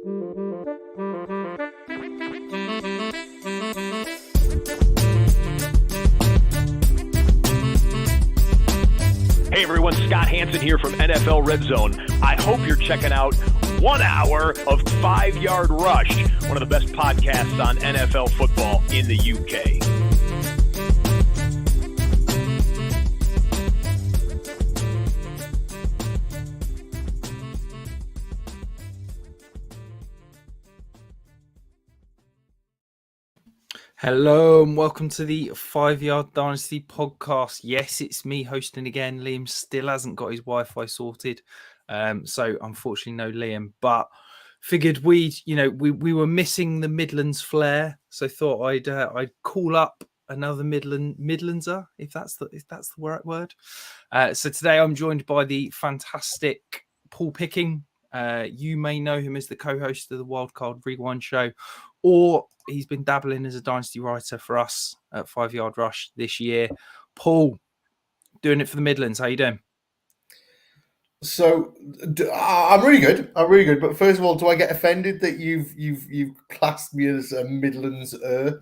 Hey everyone, Scott Hansen here from NFL Red Zone. I hope you're checking out 1 hour of 5 Yard Rush, one of the best podcasts on NFL football in the UK. Hello and welcome to the 5 Yard Dynasty podcast. Yes, it's me hosting again. Liam still hasn't got his Wi-Fi sorted, so unfortunately no Liam. But figured we were missing the Midlands flair, so thought I'd call up another Midlandser if that's the right word. So today I'm joined by the fantastic Paul Picken. You may know him as the co-host of the Wildcard Rewind show, or he's been dabbling as a dynasty writer for us at 5 Yard Rush this year. Paul, doing it for the Midlands. How you doing? So I'm really good. But first of all, do I get offended that you've classed me as a Midlandser?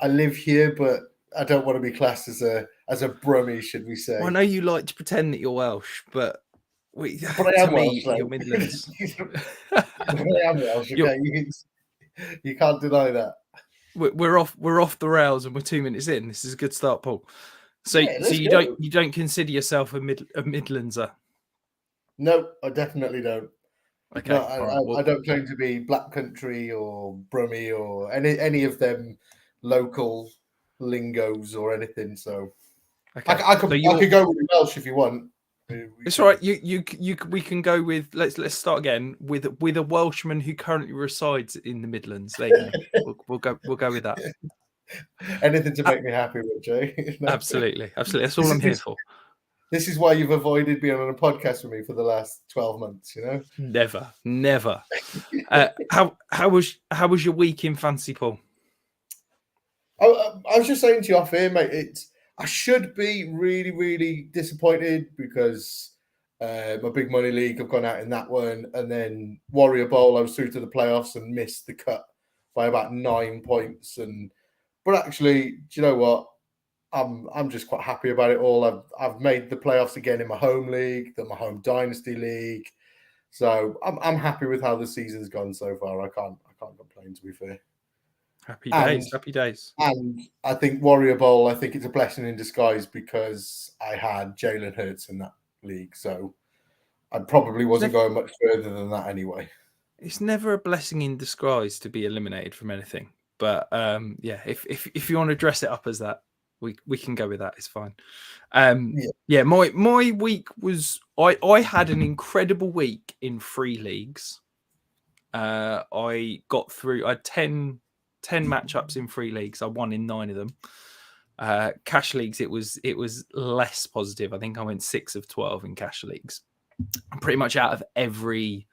I live here, but I don't want to be classed as a Brummie, should we say? Well, I know you like to pretend that you're Welsh, but I am Welsh. you're Midlands. I am Welsh. Okay? You can't deny that. We're off the rails, and we're 2 minutes in. This is a good start, Paul. So you don't consider yourself a Midlandser? No, I definitely don't. Okay, no, I don't claim to be Black Country or Brummie or any of them local lingos or anything. So okay. I could go with Welsh if you want. It's all right. We can go with let's start again with a Welshman who currently resides in the Midlands. There you go. We'll go with that. Anything to make me happy, Rich. No. Absolutely. That's all I'm here for. This is why you've avoided being on a podcast with me for the last 12 months. You know, never. How was your week in fantasy, Paul? I was just saying to you off here, mate. I should be really, really disappointed because my big money league, I've gone out in that one. And then Warrior Bowl, I was through to the playoffs and missed the cut by about 9 points. But actually, do you know what? I'm just quite happy about it all. I've made the playoffs again in my home league, my home dynasty league. So I'm happy with how the season's gone so far. I can't complain, to be fair. Happy days. And I think Warrior Bowl, I think it's a blessing in disguise because I had Jalen Hurts in that league. So I probably wasn't going much further than that anyway. It's never a blessing in disguise to be eliminated from anything. But if you want to dress it up as that, we can go with that. It's fine. My week was I had an incredible week in 3 leagues. I got through. I had 10 matchups in 3 leagues. I won in 9 of them. Cash leagues, it was less positive. I think I went 6 of 12 in cash leagues. I'm pretty much out of every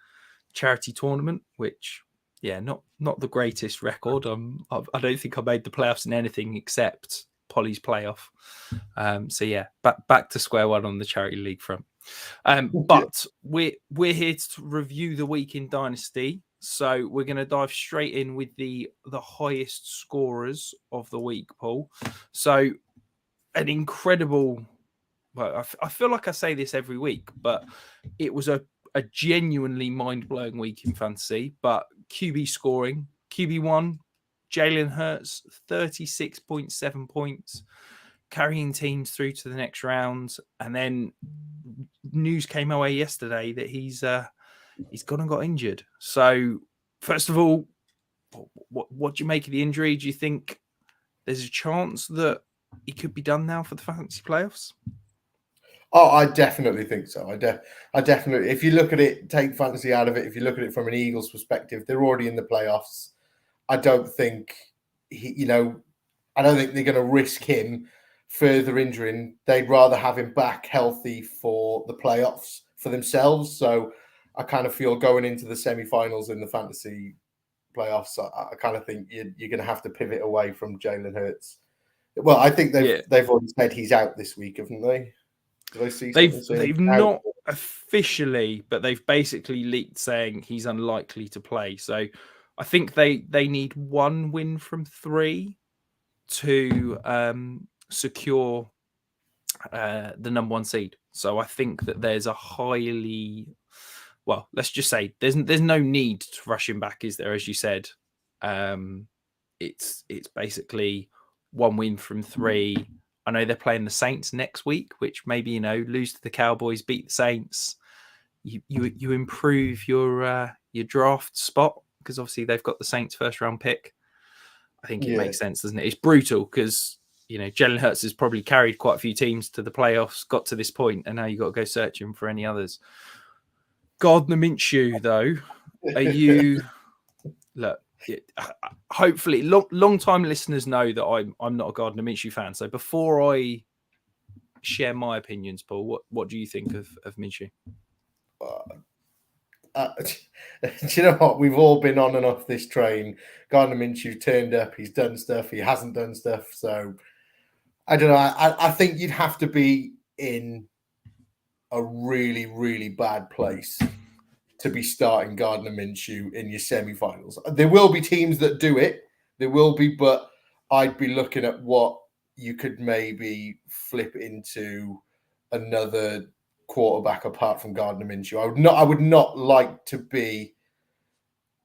charity tournament, which not the greatest record. I don't think I made the playoffs in anything except Polly's playoff. Back to square one on the charity league front. But we're here to review the week in Dynasty. So we're going to dive straight in with the highest scorers of the week, Paul. So an incredible, well, I feel like I say this every week, but it was a genuinely mind-blowing week in fantasy. But QB scoring, QB1, Jalen Hurts, 36.7 points, carrying teams through to the next round. And then news came away yesterday that he's gone and got injured. So, first of all, what do you make of the injury? Do you think there's a chance that he could be done now for the fantasy playoffs? Oh, I definitely think so. I definitely. If you look at it, take fantasy out of it. If you look at it from an Eagles perspective, they're already in the playoffs. I don't think I don't think they're going to risk him further injuring. They'd rather have him back healthy for the playoffs for themselves. So I kind of feel going into the semi-finals in the fantasy playoffs, I kind of think you're going to have to pivot away from Jalen Hurts. Well, I think they've already said he's out this week, haven't they? Did I see They've something? they've not officially, but they've basically leaked saying he's unlikely to play. So I think they need 1 win from 3 to secure the number 1 seed. So I think that there's a highly, well, let's just say there's no need to rush him back, is there? As you said, it's basically 1 win from 3. I know they're playing the Saints next week, which maybe, lose to the Cowboys, beat the Saints. You improve your draft spot because obviously they've got the Saints first round pick. I think it makes sense, doesn't it? It's brutal because Jalen Hurts has probably carried quite a few teams to the playoffs, got to this point, and now you've got to go searching for any others. Gardner Minshew, though, are you look? Hopefully, long time listeners know that I'm not a Gardner Minshew fan. So before I share my opinions, Paul, what do you think of Minshew? Do you know what? We've all been on and off this train. Gardner Minshew turned up. He's done stuff. He hasn't done stuff. So I don't know. I think you'd have to be in a really, really bad place to be starting Gardner Minshew in your semi-finals. There will be teams that do it. There will be, but I'd be looking at what you could maybe flip into another quarterback apart from Gardner Minshew. I would not like to be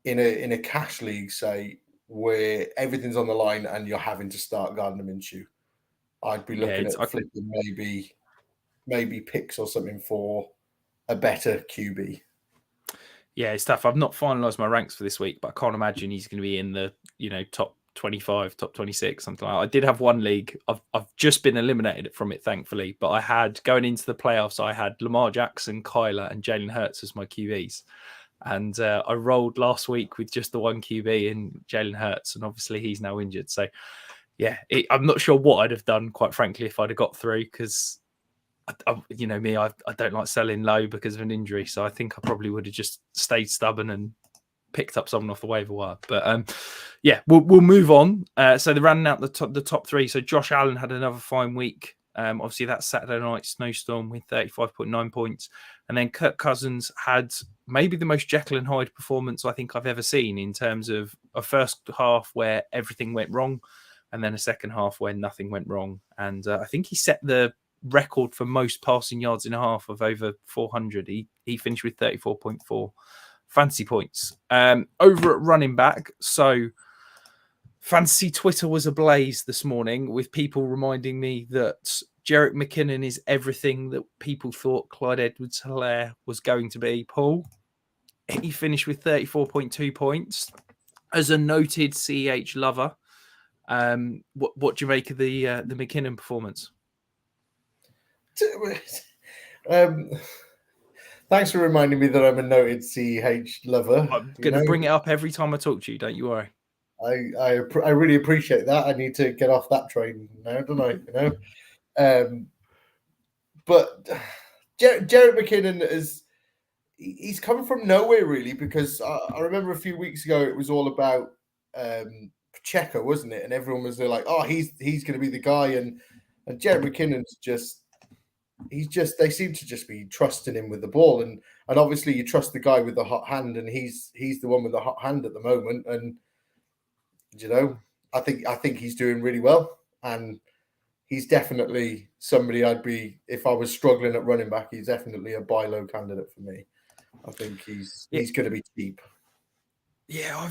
in a cash league, say, where everything's on the line and you're having to start Gardner Minshew. I'd be looking at flipping maybe picks or something for a better QB. Yeah, it's tough. I've not finalised my ranks for this week, but I can't imagine he's going to be in the top 25, top 26, something like that. I did have one league. I've just been eliminated from it, thankfully. But I had, going into the playoffs, I had Lamar Jackson, Kyler, and Jalen Hurts as my QBs. And I rolled last week with just the one QB in Jalen Hurts, and obviously he's now injured. So, yeah, I'm not sure what I'd have done, quite frankly, if I'd have got through, because you know me, I don't like selling low because of an injury. So I think I probably would have just stayed stubborn and picked up someone off the waiver wire. But yeah, we'll move on. So they're running out the top 3. So Josh Allen had another fine week. Obviously that Saturday night snowstorm with 35.9 points. And then Kirk Cousins had maybe the most Jekyll and Hyde performance I think I've ever seen, in terms of a first half where everything went wrong and then a second half where nothing went wrong. And I think he set the record for most passing yards in a half of over 400. He finished with 34.4 fantasy points. Over at running back, so fantasy Twitter was ablaze this morning with people reminding me that Jerick McKinnon is everything that people thought Clyde Edwards-Helaire was going to be. Paul, he finished with 34.2 points. As a noted CEH lover, what do you make of the McKinnon performance? Thanks for reminding me that I'm a noted CH lover. I'm going to bring it up every time I talk to you. Don't you worry. I really appreciate that. I need to get off that train now, don't I? But Jerick McKinnon he's come from nowhere really, because I remember a few weeks ago it was all about Pacheco, wasn't it? And everyone was like, "Oh, he's going to be the guy," and Jerick McKinnon's they seem to just be trusting him with the ball, and obviously you trust the guy with the hot hand, and he's the one with the hot hand at the moment, and I think he's doing really well, and he's definitely somebody I'd be, if I was struggling at running back, he's definitely a buy low candidate for me. I think he's going to be cheap. Yeah,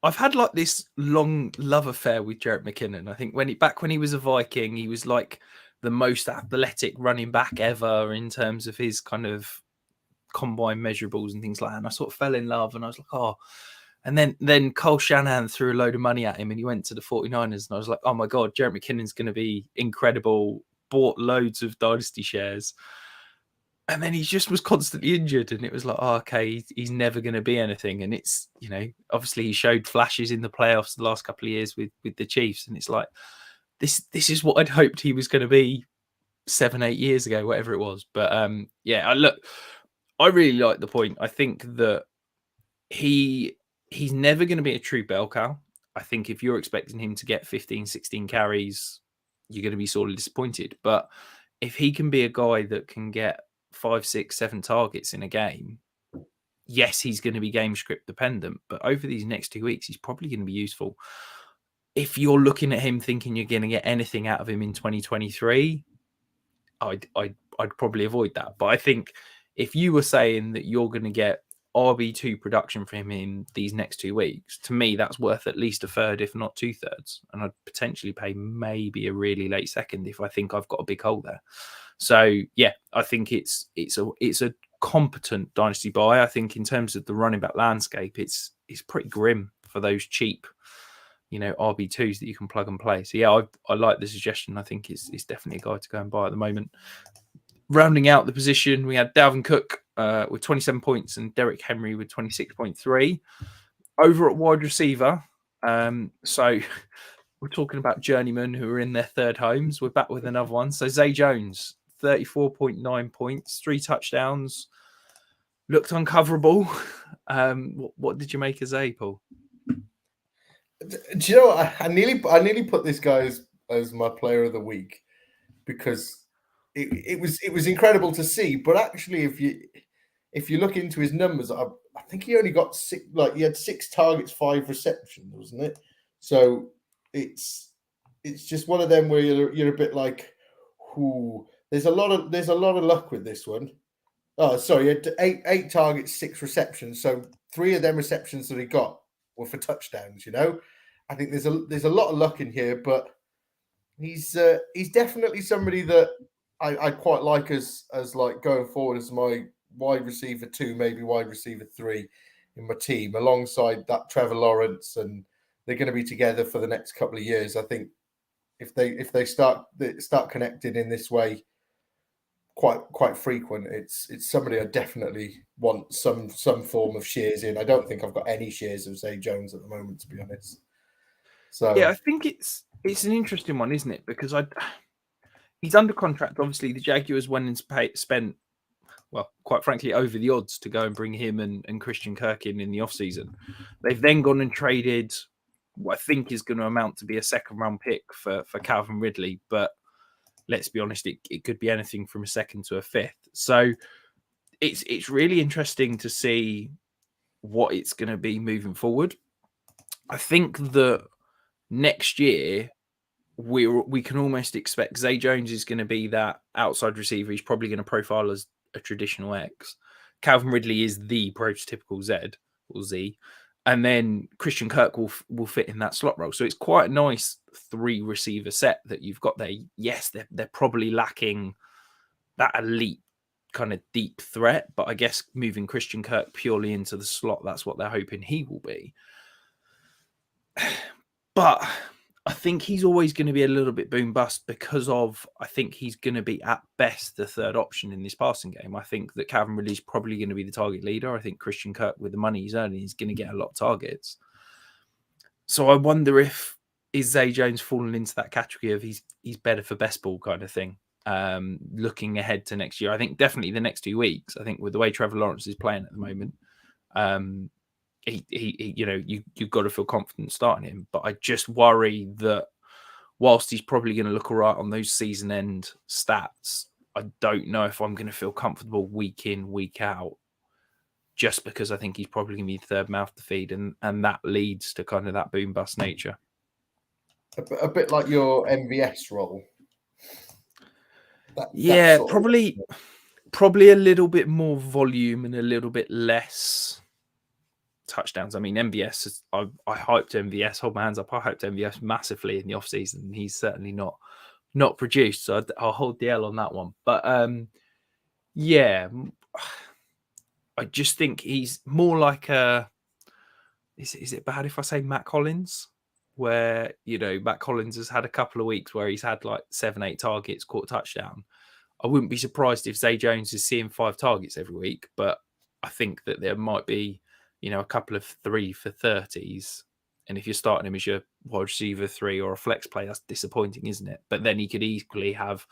I've had like this long love affair with Jerick McKinnon. I think when he was a Viking, he was like the most athletic running back ever in terms of his kind of combine measurables and things like that. And I sort of fell in love, and I was like, oh. And then Cole Shanahan threw a load of money at him and he went to the 49ers. And I was like, oh my God, Jerick McKinnon's going to be incredible. Bought loads of Dynasty shares. And then he just was constantly injured. And it was like, oh, okay, he's never going to be anything. And it's, obviously he showed flashes in the playoffs the last couple of years with the Chiefs. And it's like, this is what I'd hoped he was going to be 7-8 years ago, whatever it was. But yeah, I really like the point. I think that he's never going to be a true bell cow. I think if you're expecting him to get 15, 16 carries, you're going to be sorely disappointed. But if he can be a guy that can get 5, 6, 7 targets in a game, yes, he's going to be game script dependent, but over these next 2 weeks, he's probably going to be useful. If you're looking at him thinking you're going to get anything out of him in 2023, I'd probably avoid that. But I think if you were saying that you're going to get RB2 production from him in these next 2 weeks, to me, that's worth at least a third, if not 2/3. And I'd potentially pay maybe a really late second if I think I've got a big hole there. So yeah, I think it's a competent dynasty buy. I think in terms of the running back landscape, it's pretty grim for those cheap, RB2s that you can plug and play. So yeah, I like the suggestion. I think it's definitely a guy to go and buy at the moment. Rounding out the position, we had Dalvin Cook with 27 points and Derrick Henry with 26.3. Over at wide receiver, so we're talking about journeymen who are in their third homes. We're back with another one. So Zay Jones, 34.9 points, 3 touchdowns, looked uncoverable. What did you make of Zay, Paul? Do you know what? I nearly put this guy as my player of the week because it was incredible to see. But actually, if you look into his numbers, I think he only got 6. Like he had 6 targets, 5 receptions, wasn't it? So it's just one of them where you're a bit like, "Ooh." There's a lot of luck with this one. Oh, sorry, he had 8 targets, 6 receptions. So 3 of them receptions that he got were for touchdowns. I think there's a lot of luck in here, but he's definitely somebody that I quite like as like going forward as my wide receiver 2, maybe wide receiver 3 in my team, alongside that Trevor Lawrence, and they're going to be together for the next couple of years. I think if they start connecting in this way quite frequent, it's somebody I definitely want some form of shares in. I don't think I've got any shares of Zay Jones at the moment, to be honest. So yeah, I think it's an interesting one, isn't it? Because he's under contract. Obviously, the Jaguars went and spent, well, quite frankly, over the odds to go and bring him and Christian Kirk in the offseason. They've then gone and traded what I think is going to amount to be a second-round pick for Calvin Ridley. But let's be honest, it could be anything from a second to a fifth. So it's really interesting to see what it's going to be moving forward. I think that next year, we can almost expect Zay Jones is going to be that outside receiver. He's probably going to profile as a traditional X. Calvin Ridley is the prototypical Z or Z. And then Christian Kirk will fit in that slot role. So it's quite a nice 3 receiver set that you've got there. Yes, they're probably lacking that elite kind of deep threat, but I guess moving Christian Kirk purely into the slot, that's what they're hoping he will be. But I think he's always going to be a little bit boom bust because I think he's going to be at best the third option in this passing game. I think that Calvin Ridley's probably going to be the target leader. I think Christian Kirk, with the money he's earning, is going to get a lot of targets. So I wonder if is Zay Jones falling into that category of he's better for best ball kind of thing. Looking ahead to next year, I think definitely the next 2 weeks. I think with the way Trevor Lawrence is playing at the moment, you've got to feel confident starting him. But I just worry that whilst he's probably going to look all right on those season end stats, I don't know if I'm going to feel comfortable week in, week out, just because I think he's probably going to be the third mouth to feed, and that leads to kind of that boom bust nature. A bit like your MVS role. Probably a little bit more volume and a little bit less touchdowns. I mean, MVS, I hyped MVS, hold my hands up, I hyped MVS massively in the offseason, and he's certainly not produced, so I'll hold the L on that one. But yeah, I just think he's more like is it bad if I say Matt Collins, where Matt Collins has had a couple of weeks where he's had like 7-8 targets, caught a touchdown. I wouldn't be surprised if Zay Jones is seeing 5 targets every week, but I think that there might be a couple of 3 for 30s. And if you're starting him as your wide receiver 3 or a flex play, that's disappointing, isn't it? But then he could equally have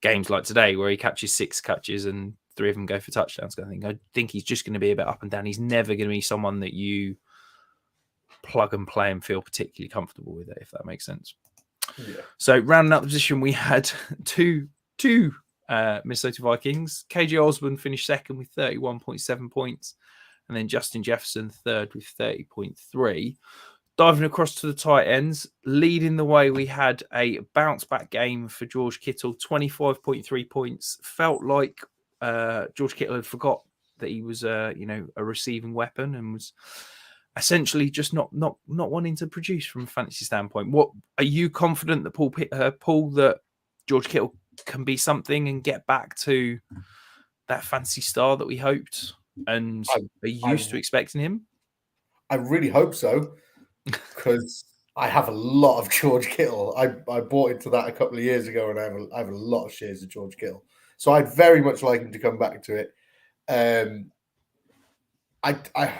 games like today where he catches 6 catches and 3 of them go for touchdowns. I think he's just going to be a bit up and down. He's never going to be someone that you plug and play and feel particularly comfortable with it, if that makes sense. Yeah. So rounding out the position, we had two two Minnesota Vikings. KJ Osborne finished second with 31.7 points, and then Justin Jefferson third with 30.3. Diving across to the tight ends, leading the way, we had a bounce-back game for George Kittle, 25.3 points. Felt like George Kittle had forgot that he was, a receiving weapon and was essentially just not wanting to produce from a fantasy standpoint. What are you confident that Paul, that George Kittle can be something and get back to that fantasy star that we hoped and are used to expecting him? I really hope so, because I have a lot of George Kittle. I bought into that a couple of years ago, and I have a lot of shares of George Kittle. So I'd very much like him to come back to it. I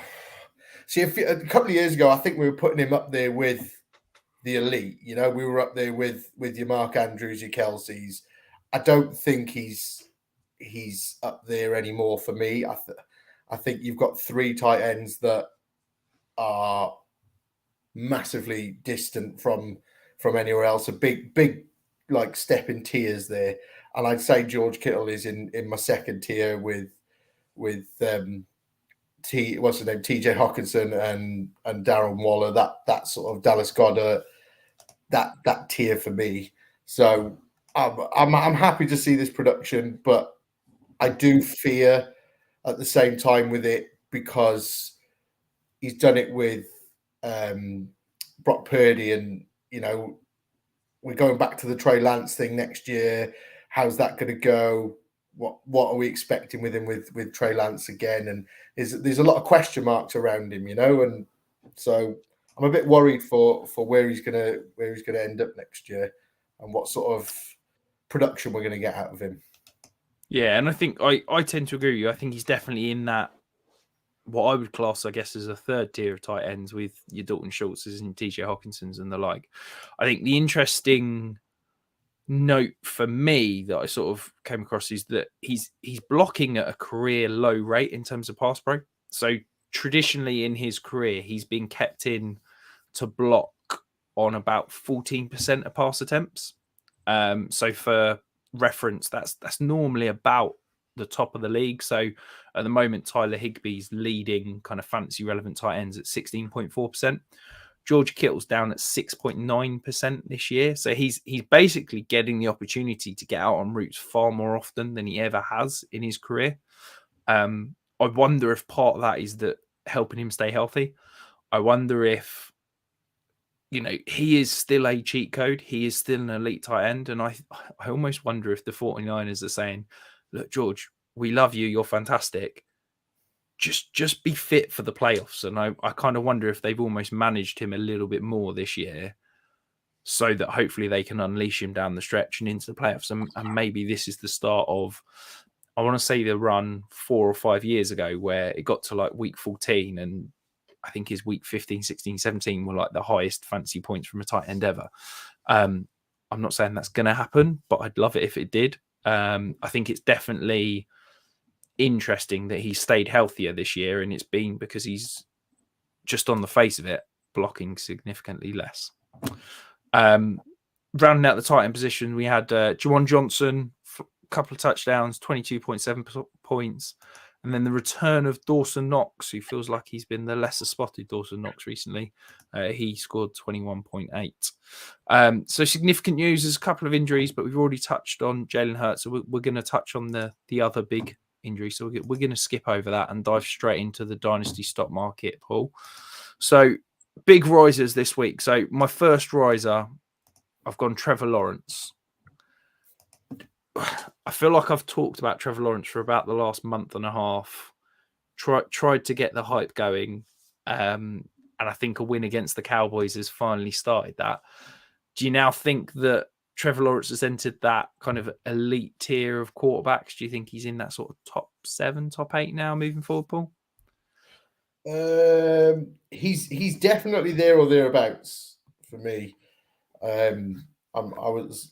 see. A couple of years ago, I think we were putting him up there with the elite. We were up there with your Mark Andrews, your Kelseys. I don't think he's up there anymore for me. I think you've got three tight ends that are massively distant from anywhere else. A big like step in tiers there, and I'd say George Kittle is in my second tier with what's his name, TJ Hawkinson and Darren Waller. That sort of Dallas Goedert, that tier for me. So I'm happy to see this production, but I do fear at the same time with it, because he's done it with Brock Purdy, and we're going back to the Trey Lance thing next year. How's that going to go? What are we expecting with him with Trey Lance again? And there's a lot of question marks around him, and so I'm a bit worried for where he's gonna end up next year and what sort of production we're going to get out of him. Yeah, and I think I tend to agree with you. I think he's definitely in that, what I would class, I guess, as a third tier of tight ends with your Dalton Schultz's and TJ Hawkinson's and the like. I think the interesting note for me that I sort of came across is that he's blocking at a career low rate in terms of pass pro. So traditionally in his career, he's been kept in to block on about 14% of pass attempts. So for reference, that's normally about the top of the league. So at the moment, Tyler Higbee's leading kind of fantasy relevant tight ends at 16.4%. George Kittle's down at 6.9% this year. So he's basically getting the opportunity to get out on routes far more often than he ever has in his career. I wonder if part of that is that helping him stay healthy. I wonder if, he is still a cheat code. He is still an elite tight end. And I almost wonder if the 49ers are saying, look, George, we love you. You're fantastic. Just be fit for the playoffs. And I kind of wonder if they've almost managed him a little bit more this year so that hopefully they can unleash him down the stretch and into the playoffs. And maybe this is the start of, I want to say, the run 4 or 5 years ago where it got to like week 14 and I think his week 15, 16, 17 were like the highest fantasy points from a tight end ever. I'm not saying that's going to happen, but I'd love it if it did. I think it's definitely interesting that he stayed healthier this year, and it's been because he's just on the face of it blocking significantly less. Rounding out the tight end position, we had Juwan Johnson, a couple of touchdowns, 22.7 points, and then the return of Dawson Knox, who feels like he's been the lesser spotted Dawson Knox recently. He scored 21.8. So significant news. There's a couple of injuries, but we've already touched on Jalen Hurts, so we're going to touch on the other big injury. So we're going to skip over that and dive straight into the Dynasty stock market, Paul. So big risers this week. So my first riser, I've gone Trevor Lawrence. I feel like I've talked about Trevor Lawrence for about the last month and a half. Tried to get the hype going. And I think a win against the Cowboys has finally started that. Do you now think that Trevor Lawrence has entered that kind of elite tier of quarterbacks? Do you think he's in that sort of top 7, top 8 now moving forward, Paul? He's definitely there or thereabouts for me. I was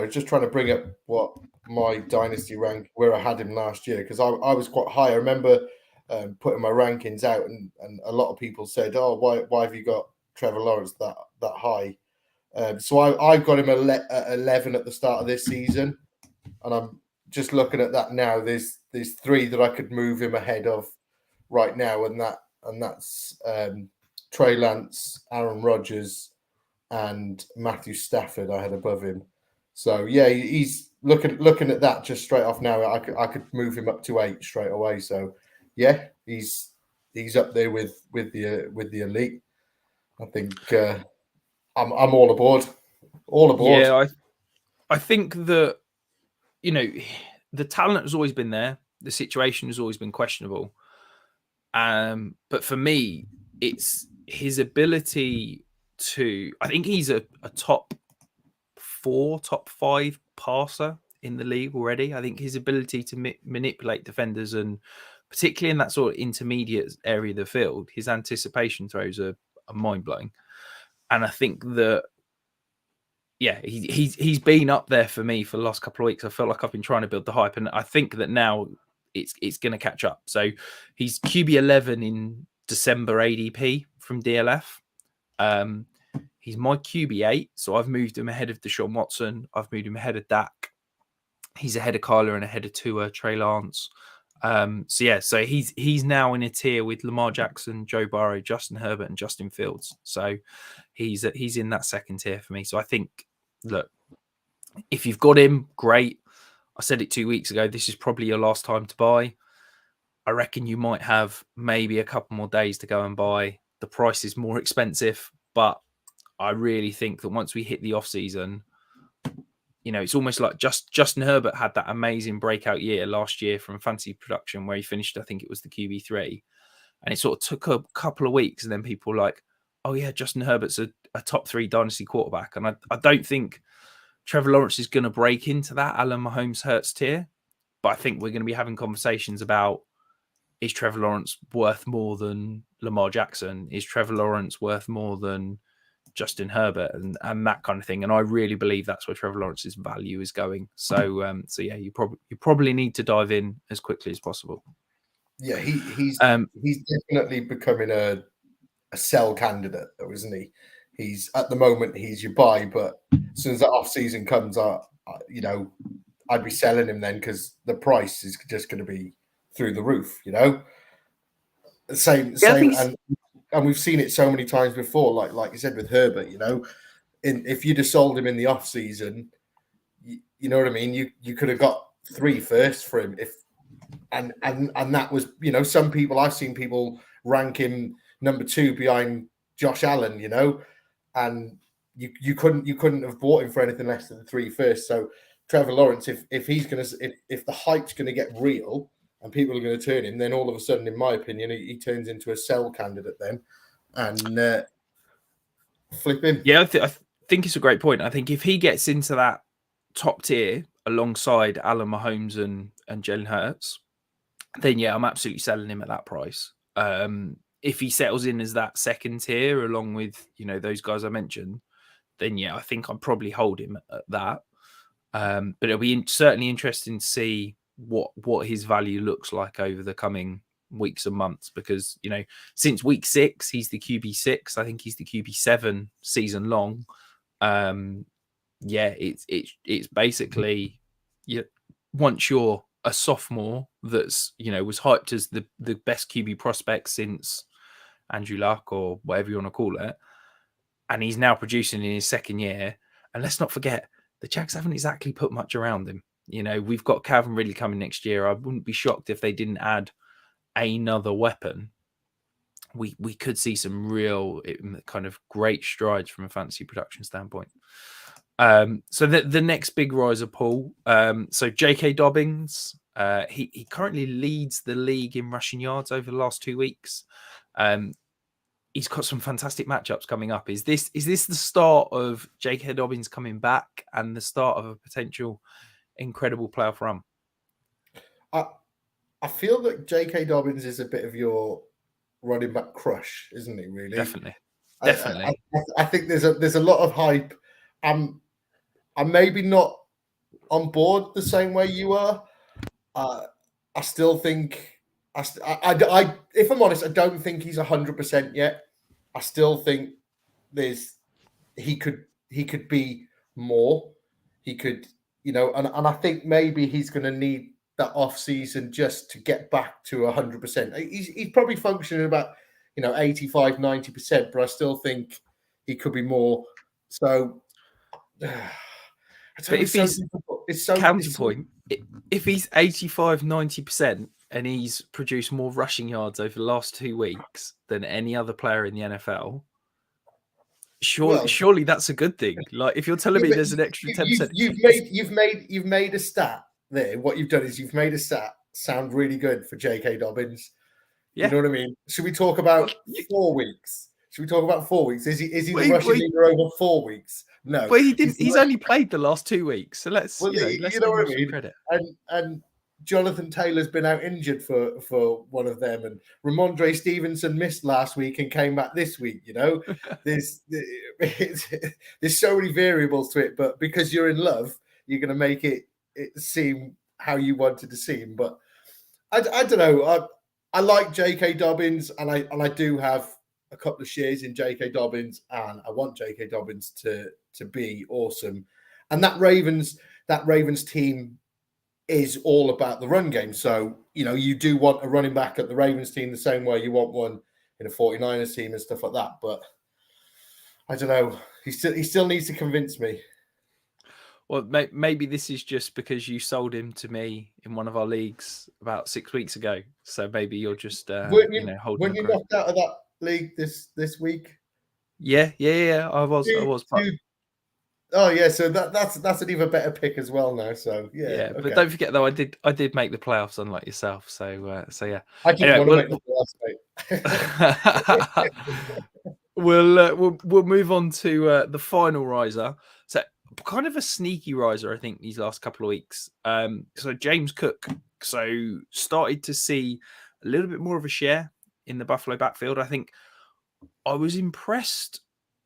just trying to bring up what my dynasty rank, where I had him last year, because I was quite high. I remember putting my rankings out, and a lot of people said, "Oh, why have you got Trevor Lawrence that high?" So I got him at 11 at the start of this season. and I'm just looking at that now. There's 3 that I could move him ahead of right now, and that's Trey Lance, Aaron Rodgers, and Matthew Stafford. I had above him. So yeah, he's looking at that just straight off now. I could move him up to 8 straight away. So yeah, he's up there with the elite. I think I'm all aboard. All aboard. Yeah, I think that, you know, the talent has always been there. The situation has always been questionable. But for me, it's his ability to, I think he's a top 4, top 5 passer in the league already. I think his ability to manipulate defenders, and particularly in that sort of intermediate area of the field, his anticipation throws are mind-blowing. And I think that, yeah, he's been up there for me for the last couple of weeks. I felt like I've been trying to build the hype, and I think that now it's going to catch up. So he's QB 11 in December ADP from DLF. He's my QB 8, so I've moved him ahead of Deshaun Watson. I've moved him ahead of Dak. He's ahead of Kyler and ahead of Tua, Trey Lance. So he's now in a tier with Lamar Jackson, Joe Burrow, Justin Herbert, and Justin Fields. So he's in that second tier for me. So I think, look, if you've got him, great. I said it 2 weeks ago. This is probably your last time to buy. I reckon you might have maybe a couple more days to go and buy. The price is more expensive, but I really think that once we hit the off season, you know, it's almost like Justin Herbert had that amazing breakout year last year from fantasy production where he finished, I think it was the QB3. And it sort of took a couple of weeks, and then people were like, oh yeah, Justin Herbert's a top 3 dynasty quarterback. And I don't think Trevor Lawrence is going to break into that Allen Mahomes Hurts tier. But I think we're going to be having conversations about, is Trevor Lawrence worth more than Lamar Jackson? Is Trevor Lawrence worth more than Justin Herbert and that kind of thing? And I really believe that's where Trevor Lawrence's value is going. So yeah, you probably need to dive in as quickly as possible. Yeah, he's definitely becoming a sell candidate, though, isn't he? He's at the moment he's your buy, but as soon as that off season comes up, you know, I'd be selling him then, because the price is just going to be through the roof. You know, same, and we've seen it so many times before. Like you said with Herbert, you know, if you'd have sold him in the off season, you know what I mean. You could have got 3 firsts for him and that was, you know, I've seen people rank him number 2 behind Josh Allen, you know, and you couldn't have bought him for anything less than 3 firsts. So Trevor Lawrence, if the hype's gonna get real and people are going to turn him, then all of a sudden, in my opinion, he turns into a sell candidate then, and flip him. Yeah, I think it's a great point. I think if he gets into that top tier alongside Allen Mahomes and Jalen Hurts, then yeah, I'm absolutely selling him at that price. If he settles in as that second tier along with, you know, those guys I mentioned, then yeah, I think I'd probably hold him at that. But it'll be certainly interesting to see what his value looks like over the coming weeks and months, because, you know, since week 6 he's the QB6. I think he's the QB7 season long. Yeah, it's basically, once you're a sophomore that's, you know, was hyped as the best QB prospect since Andrew Luck or whatever you want to call it, and he's now producing in his second year. And let's not forget, the Jags haven't exactly put much around him. You know, we've got Calvin Ridley coming next year. I wouldn't be shocked if they didn't add another weapon. We could see some real kind of great strides from a fantasy production standpoint. So the next big riser, Paul. So J.K. Dobbins, he currently leads the league in rushing yards over the last 2 weeks. He's got some fantastic matchups coming up. Is this the start of J.K. Dobbins coming back and the start of a potential incredible playoff run? I feel that J.K. Dobbins is a bit of your running back crush, isn't he? Really, definitely. I think there's a lot of hype. I'm maybe not on board the same way you are. I still think, I if I'm honest, I don't think he's 100% yet. I still think he could be more. He could, and I think maybe he's going to need that off season just to get back to 100%. He's probably functioning about 85, 90%, but I still think he could be more. So, but if he's counterpoint, if he's 85, 90% and he's produced more rushing yards over the last 2 weeks than any other player in the NFL, surely that's a good thing. Like, if you're telling me there's an extra 10%, you've made a stat there. What you've done is you've made a stat sound really good for J.K. Dobbins. Yeah. You know what I mean? Should we talk about 4 weeks? Should we talk about 4 weeks? Is he the rushing leader over 4 weeks? No. But he's only played the last 2 weeks, so let's let's you know what I mean? Credit. And Jonathan Taylor's been out injured for one of them, and Ramondre Stevenson missed last week and came back this week. There's so many variables to it, but because you're in love, you're going to make it seem how you wanted to seem. But I don't know. I like J.K. Dobbins, and I do have a couple of shares in J.K. Dobbins, and I want J.K. Dobbins to be awesome. And that Ravens team is all about the run game. So, you do want a running back at the Ravens team the same way you want one in a 49ers team and stuff like that. But I don't know. He still needs to convince me. Well, maybe this is just because you sold him to me in one of our leagues about 6 weeks ago. So maybe you're just holding. When you knocked out of that league this week? Yeah. I was. Oh yeah, so that's an even better pick as well now. So yeah. Okay. But don't forget though, I did make the playoffs, unlike yourself. So yeah. I didn't want to make the playoffs, mate. We'll move on to the final riser. So kind of a sneaky riser, I think, these last couple of weeks. So James Cook started to see a little bit more of a share in the Buffalo backfield. I think I was impressed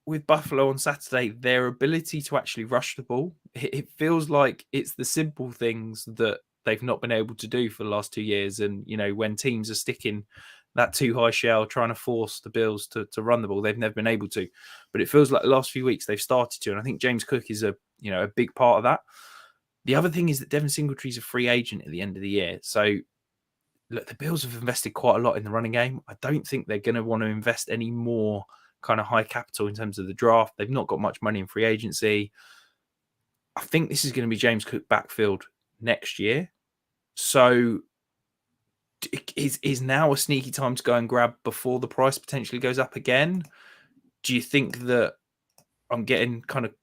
with Buffalo on Saturday, their ability to actually rush the ball. It feels like it's the simple things that they've not been able to do for the last 2 years. And, when teams are sticking that too high shell, trying to force the Bills to run the ball, they've never been able to. But it feels like the last few weeks they've started to. And I think James Cook is a big part of that. The other thing is that Devin Singletary's a free agent at the end of the year. So, look, the Bills have invested quite a lot in the running game. I don't think they're going to want to invest any more kind of high capital in terms of the draft. They've not got much money in free agency. I think this is going to be James Cook backfield next year. So is now a sneaky time to go and grab before the price potentially goes up again? Do you think that I'm getting kind of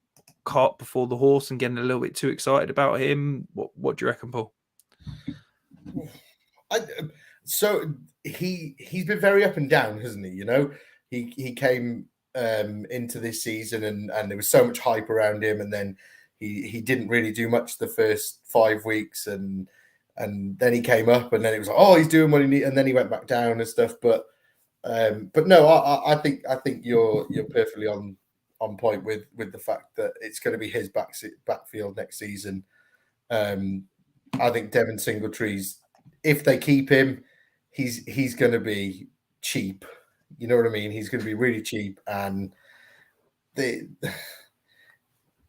cart before the horse and getting a little bit too excited about him? What do you reckon, Paul? So he's been very up and down, hasn't he? He came into this season and there was so much hype around him, and then he didn't really do much the first 5 weeks, and then he came up, and then it was like, oh, he's doing what he needs, and then he went back down and stuff. But no, I think you're perfectly on point with the fact that it's going to be his backfield next season. I think Devin Singletary's, if they keep him, he's going to be cheap. You know what I mean? He's going to be really cheap, and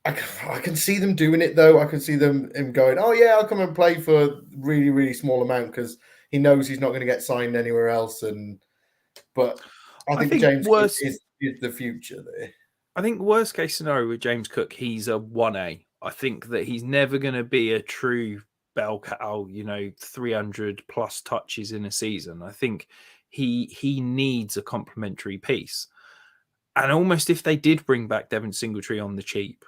I can see them doing it though. I can see him going, oh yeah, I'll come and play for a really, really small amount because he knows he's not going to get signed anywhere else. But I think James Cook is the future there. I think worst case scenario with James Cook, he's a 1A. I think that he's never going to be a true bell cow, 300 plus touches in a season. I think he needs a complementary piece. And almost if they did bring back Devin Singletary on the cheap,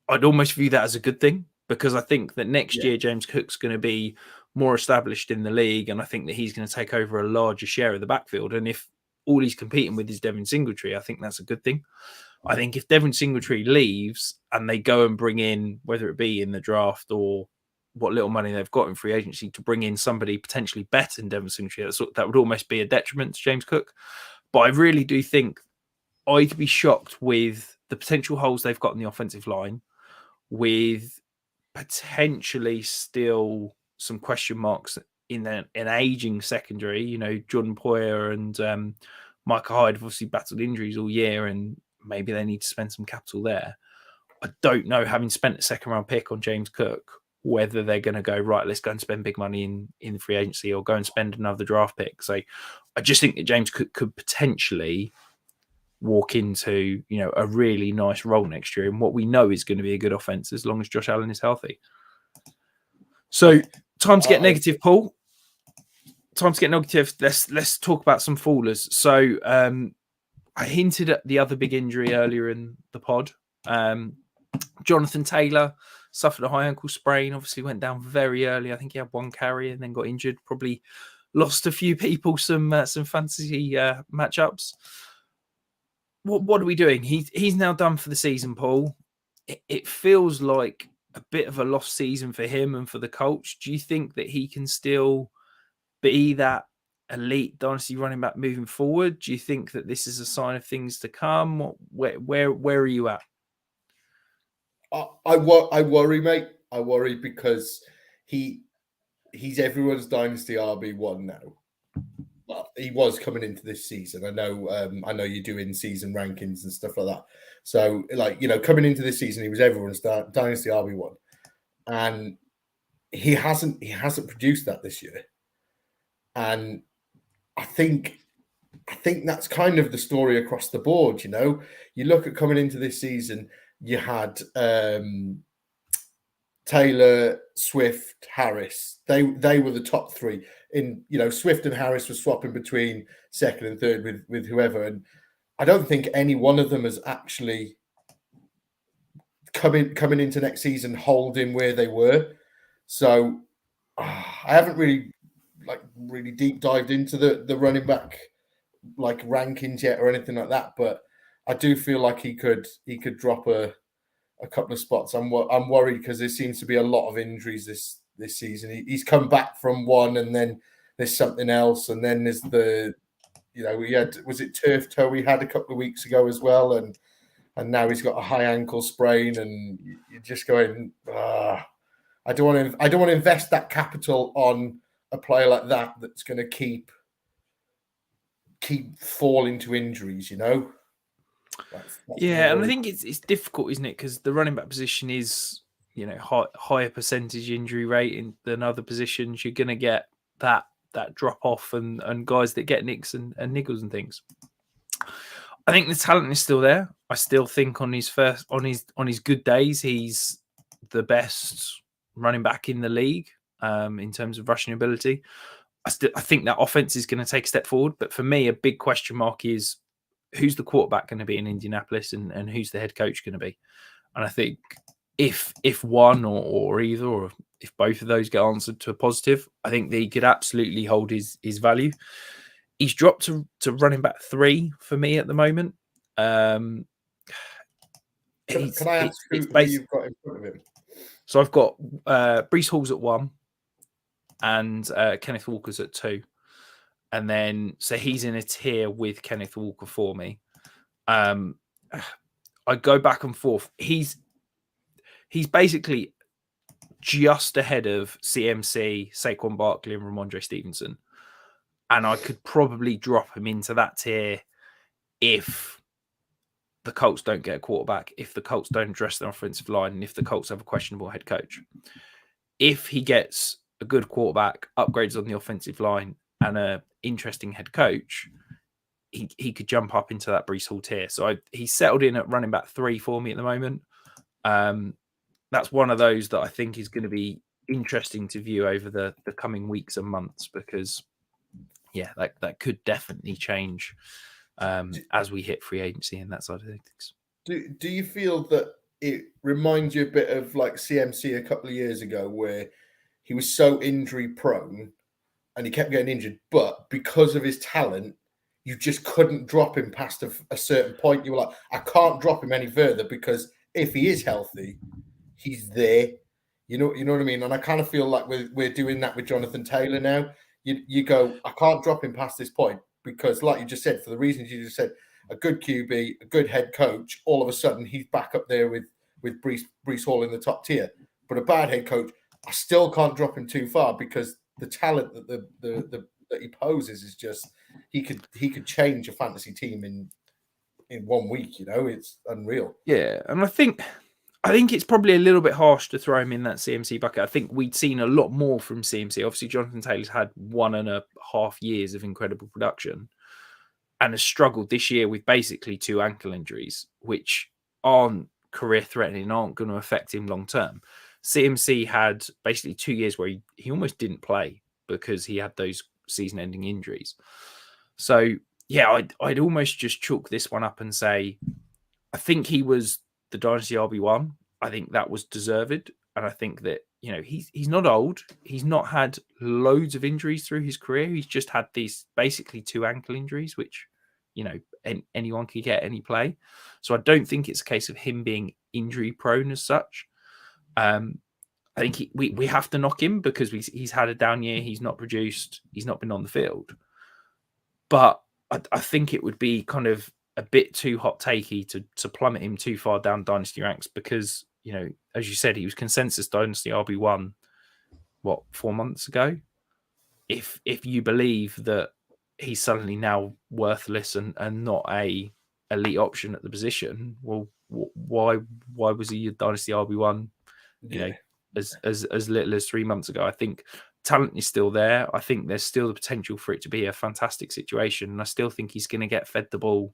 I'd almost view that as a good thing, because I think that next year James Cook's going to be more established in the league, and I think that he's going to take over a larger share of the backfield. And if all he's competing with is Devin Singletary, I think that's a good thing. I think if Devin Singletary leaves and they go and bring in, whether it be in the draft or what little money they've got in free agency, to bring in somebody potentially better than Devin Singletary, that would almost be a detriment to James Cook. But I really do think I'd be shocked with the potential holes they've got in the offensive line, with potentially still some question marks in an aging secondary. Jordan Poyer and Micah Hyde have obviously battled injuries all year, and maybe they need to spend some capital there. I don't know, having spent a second round pick on James Cook, whether they're going to go, right, let's go and spend big money in free agency or go and spend another draft pick. So I just think that James could potentially walk into, a really nice role next year in what we know is going to be a good offense as long as Josh Allen is healthy. So time to get negative, Paul. Time to get negative. Let's talk about some fallers. So I hinted at the other big injury earlier in the pod. Jonathan Taylor suffered a high ankle sprain, obviously went down very early. I think he had one carry and then got injured, probably lost a few people some fantasy matchups. What are we doing? He's now done for the season, Paul. It feels like a bit of a lost season for him and for the Colts. Do you think that he can still be that elite dynasty running back moving forward? Do you think that this is a sign of things to come? Where are you at? I worry, mate. I worry because he's everyone's dynasty RB1 now. Well, he was coming into this season. I know you're doing season rankings and stuff like that. So, coming into this season, he was everyone's dynasty RB1, and he hasn't produced that this year. And I think that's kind of the story across the board. You look at coming into this season, you had Taylor, Swift, Harris. They were the top three. Swift and Harris were swapping between second and third with whoever, and I don't think any one of them has actually coming into next season holding where they were. So I haven't really deep dived into the running back rankings yet or anything like that, but I do feel like he could drop a couple of spots. I'm worried because there seems to be a lot of injuries this season. He's come back from one, and then there's something else, and then there's was it turf toe he had a couple of weeks ago as well, and now he's got a high ankle sprain, and you're just going, I don't want to invest that capital on a player like that that's going to keep falling to injuries, That's and I think it's difficult, isn't it? Because the running back position is, higher percentage injury rate than other positions. You're going to get that drop off and guys that get nicks and niggles and things. I think the talent is still there. I still think on his good days, he's the best running back in the league in terms of rushing ability. I think that offense is going to take a step forward. But for me, a big question mark is who's the quarterback going to be in Indianapolis and who's the head coach going to be. And I think if one or either, or if both of those get answered to a positive, I think that he could absolutely hold his value. He's dropped to running back 3 for me at the moment. Can I ask who you've got in front of him? So I've got Breece Hall's at 1 and Kenneth Walker's at 2. And then, so he's in a tier with Kenneth Walker for me. I go back and forth. He's basically just ahead of CMC, Saquon Barkley, and Ramondre Stevenson. And I could probably drop him into that tier if the Colts don't get a quarterback, if the Colts don't address their offensive line, and if the Colts have a questionable head coach. If he gets a good quarterback, upgrades on the offensive line, and an interesting head coach, he could jump up into that Breece Hall tier. So he's settled in at running back 3 for me at the moment. That's one of those that I think is going to be interesting to view over the coming weeks and months, because that could definitely change as we hit free agency and that side of things. Do you feel that it reminds you a bit of like CMC a couple of years ago, where he was so injury prone and he kept getting injured, but because of his talent, you just couldn't drop him past a certain point? You were like, I can't drop him any further because if he is healthy, he's there. You know what I mean? And I kind of feel like we're doing that with Jonathan Taylor now. You go, I can't drop him past this point because, like you just said, for the reasons you just said, a good QB, a good head coach, all of a sudden he's back up there with Breece Hall in the top tier. But a bad head coach, I still can't drop him too far because the talent that that he poses is just he could change a fantasy team in 1 week. It's unreal. Yeah, and I think I think it's probably a little bit harsh to throw him in that CMC bucket. I think we'd seen a lot more from CMC. Obviously, Jonathan Taylor's had 1.5 years of incredible production and has struggled this year with basically 2 ankle injuries, which aren't career-threatening, aren't going to affect him long-term. CMC had basically 2 years where he almost didn't play because he had those season-ending injuries. So, yeah, I'd almost just chalk this one up and say, I think he was the Dynasty RB1. I think that was deserved. And I think that, he's not old. He's not had loads of injuries through his career. He's just had these basically 2 ankle injuries, which, anyone could get any play. So I don't think it's a case of him being injury prone as such. I think we have to knock him because he's had a down year. He's not produced. He's not been on the field. But I think it would be kind of a bit too hot takey to plummet him too far down Dynasty ranks because, as you said, he was consensus Dynasty RB1, 4 months ago? If you believe that he's suddenly now worthless and not a elite option at the position, well, why was he a Dynasty RB1, as little as 3 months ago? I think talent is still there. I think there's still the potential for it to be a fantastic situation. And I still think he's going to get fed the ball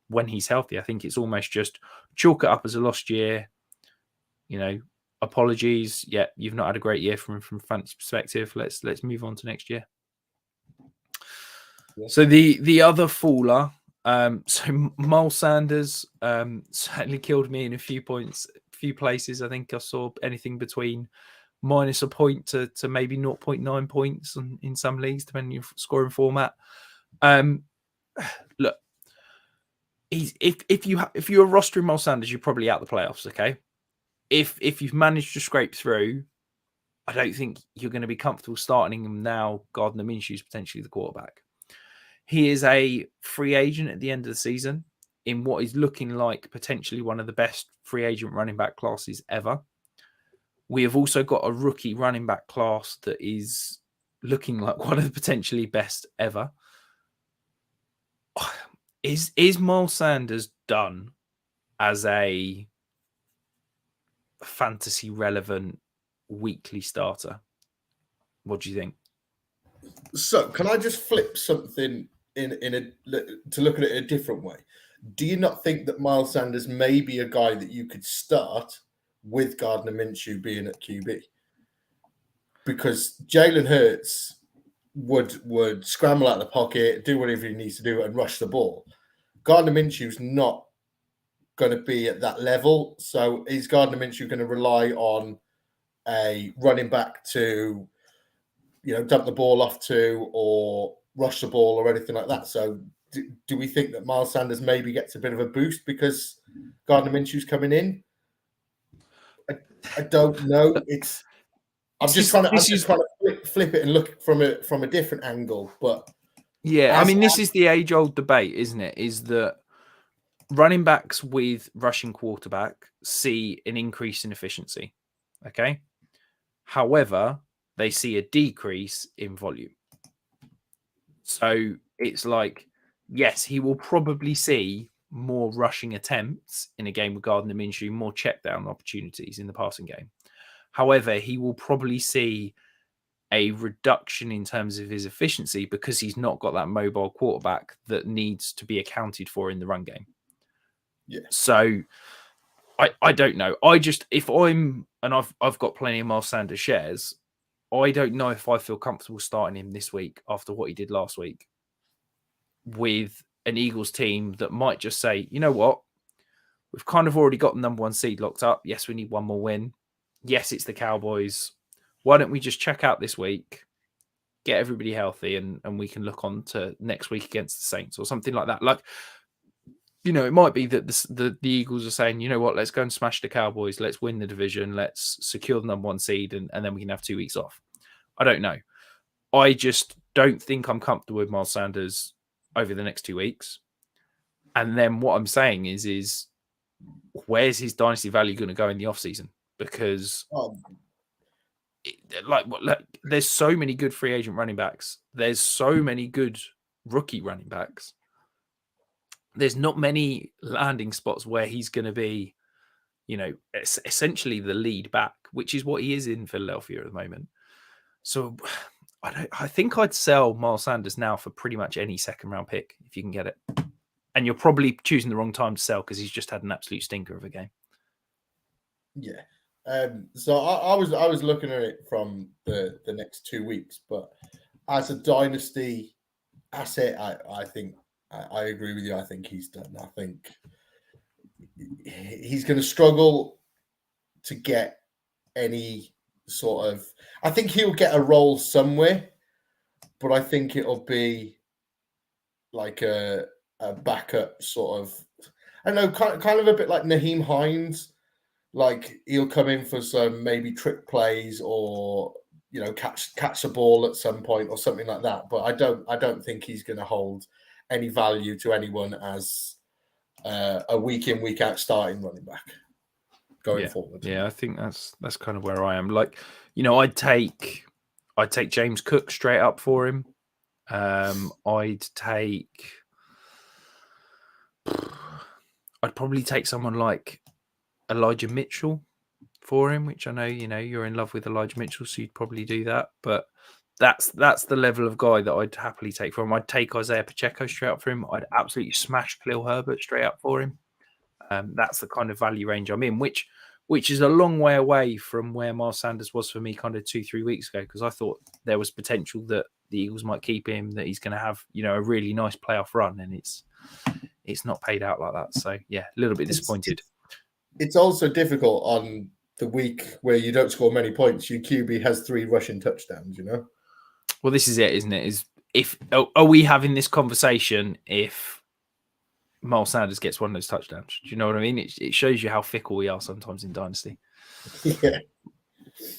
when he's healthy. I think it's almost just chalk it up as a lost year. Apologies. Yeah, you've not had a great year from fantasy perspective. Let's move on to next year. Yeah. So the other faller, so Miles Sanders certainly killed me in a few places. I think I saw anything between minus a point to maybe 0.9 points in some leagues, depending on your scoring format. Look, if you're rostering Miles Sanders, you're probably out the playoffs. Okay, if you've managed to scrape through, I don't think you're going to be comfortable starting him now. Gardner Minshew's potentially the quarterback. He is a free agent at the end of the season in what is looking like potentially one of the best free agent running back classes ever. We have also got a rookie running back class that is looking like one of the potentially best ever. Is Miles Sanders done as a fantasy relevant weekly starter? What do you think? So can I just flip something to look at it a different way? Do you not think that Miles Sanders may be a guy that you could start with Gardner Minshew being at QB? Because Jalen Hurts would scramble out of the pocket, do whatever he needs to do, and rush the ball. Gardner Minshew's not going to be at that level. So is Gardner Minshew going to rely on a running back to, dump the ball off to or rush the ball or anything like that? So do we think that Miles Sanders maybe gets a bit of a boost because Gardner Minshew's coming in? I don't know. I'm just trying to flip it and look from a different angle. But yeah, this is the age-old debate, isn't it? Is that running backs with rushing quarterback see an increase in efficiency. Okay. However, they see a decrease in volume. So it's like, yes, he will probably see more rushing attempts in a game with Gardner Minshew, more check down opportunities in the passing game. However, he will probably see a reduction in terms of his efficiency because he's not got that mobile quarterback that needs to be accounted for in the run game. Yeah. So I don't know. I've got plenty of Miles Sanders shares. I don't know if I feel comfortable starting him this week after what he did last week with an Eagles team that might just say, you know what? We've kind of already got the number 1 seed locked up. Yes, we need one more win. Yes, it's the Cowboys. Why don't we just check out this week, get everybody healthy, and we can look on to next week against the Saints or something like that. Like, it might be that the Eagles are saying, you know what, let's go and smash the Cowboys. Let's win the division. Let's secure the number 1 seed, and then we can have 2 weeks off. I don't know. I just don't think I'm comfortable with Miles Sanders over the next 2 weeks. And then what I'm saying is where's his dynasty value going to go in the offseason? Because there's so many good free agent running backs. There's so many good rookie running backs. There's not many landing spots where he's going to be essentially the lead back, which is what he is in Philadelphia at the moment. So I think I'd sell Miles Sanders now for pretty much any second round pick if you can get it. And you're probably choosing the wrong time to sell because he's just had an absolute stinker of a game. Yeah. So I was looking at it from the next 2 weeks, but as a dynasty asset, I think I agree with you. I think he's done. I think he's going to struggle to get any sort of. I think he'll get a role somewhere, but I think it'll be like a backup sort of. I don't know, kind of a bit like Naheem Hines. Like he'll come in for some maybe trick plays or catch a ball at some point or something like that. But I don't think he's going to hold any value to anyone as a week in week out starting running back going forward. Yeah, I think that's kind of where I am. Like I'd take James Cook straight up for him. I'd probably take someone like Elijah Mitchell for him, which I know you're in love with Elijah Mitchell, so you'd probably do that. But that's the level of guy that I'd happily take for him. I'd take Isaiah Pacheco straight up for him. I'd absolutely smash Khalil Herbert straight up for him. That's the kind of value range I'm in, which is a long way away from where Miles Sanders was for me kind of 2-3 weeks ago, because I thought there was potential that the Eagles might keep him, that he's going to have a really nice playoff run, and it's not paid out like that. So yeah, a little bit disappointed. It's also difficult on the week where you don't score many points. Your QB has 3 rushing touchdowns, Well, this is it, isn't it? Are we having this conversation if Miles Sanders gets one of those touchdowns? Do you know what I mean? It shows you how fickle we are sometimes in Dynasty. Yeah.